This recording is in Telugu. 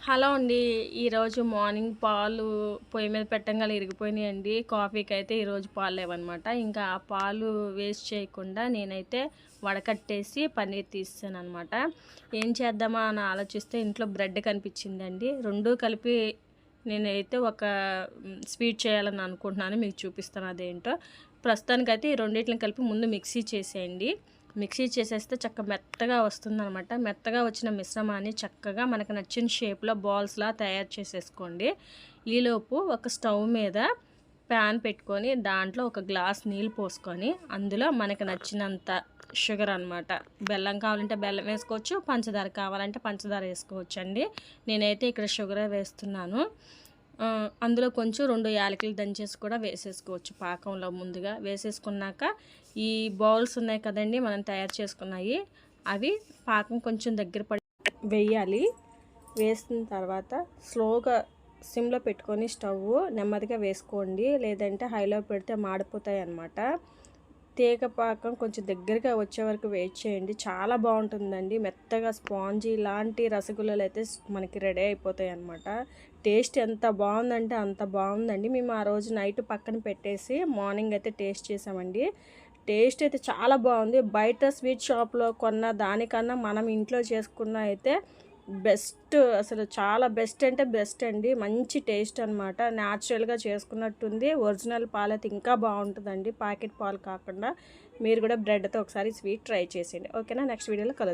హలో అండి. ఈరోజు మార్నింగ్ పాలు పొయ్యి మీద పెట్టంగానే ఇరిగిపోయినాయండి. కాఫీకైతే ఈరోజు పాలు లేవనమాట. ఇంకా ఆ పాలు వేస్ట్ చేయకుండా నేనైతే వడకట్టేసి పన్నీర్ తీసేసాననమాట. ఏం చేద్దామా అని ఆలోచిస్తే ఇంట్లో బ్రెడ్ కనిపించిందండి. 2 కలిపి నేనైతే ఒక స్వీట్ చేయాలని అనుకుంటున్నాను. మీకు చూపిస్తాను అదేంటో. ప్రస్తుతానికైతే ఈ రెండిటిని కలిపి ముందు మిక్సీ చేసేయండి. మిక్సీ చేసేస్తే మెత్తగా వస్తుందనమాట. మెత్తగా వచ్చిన మిశ్రమాన్ని చక్కగా మనకు నచ్చిన షేప్‌లో బాల్స్‌లా తయారు చేసేసుకోండి. ఈలోపు ఒక స్టవ్ మీద ప్యాన్ పెట్టుకొని దాంట్లో ఒక గ్లాస్ నీళ్ళు పోసుకొని అందులో మనకు నచ్చినంత షుగర్ అనమాట. బెల్లం కావాలంటే బెల్లం వేసుకోవచ్చు. పంచదార కావాలంటే పంచదార వేసుకోవచ్చండి. నేనైతే ఇక్కడ షుగరే వేస్తున్నాను. అందులో కొంచెం 2 యాలకులు దంచేసి కూడా వేసేసుకోవచ్చు పాకంలో ముందుగా. వేసేసుకున్నాక ఈ బౌల్స్ ఉన్నాయి కదండీ మనం తయారు చేసుకున్నాయి, అవి పాకం కొంచెం దగ్గర పడి వేయాలి. వేసిన తర్వాత స్లోగా సిమ్లో పెట్టుకొని స్టవ్ నెమ్మదిగా వేసుకోండి, లేదంటే హైలో పెడితే మాడిపోతాయి అన్నమాట. తీగ పాకం కొంచెం దగ్గరగా వచ్చే వరకు వెయిట్ చేయండి. చాలా బాగుంటుందండి. మెత్తగా స్పాంజీ లాంటి రసగుల్లలు అయితే మనకి రెడీ అయిపోతాయి అన్నమాట. టేస్ట్ ఎంత బాగుందంటే అంత బాగుందండి. మేము ఆ రోజు నైట్ పక్కన పెట్టేసి మార్నింగ్ అయితే టేస్ట్ చేసామండి. టేస్ట్ అయితే చాలా బాగుంది. బయట స్వీట్ షాప్లో కొన్న దానికన్నా మనం ఇంట్లో చేసుకున్న అయితే బెస్ట్, అసలు చాలా బెస్ట్ అంటే బెస్ట్ అండి. మంచి టేస్ట్ అనమాట. న్యాచురల్గా చేసుకున్నట్టుంది. ఒరిజినల్ పాలైతే ఇంకా బాగుంటుందండి, ప్యాకెట్ పాలు కాకుండా. మీరు కూడా బ్రెడ్తో ఒకసారి స్వీట్ ట్రై చేసేయండి. ఓకేనా? నెక్స్ట్ వీడియోలో కలుద్దాం.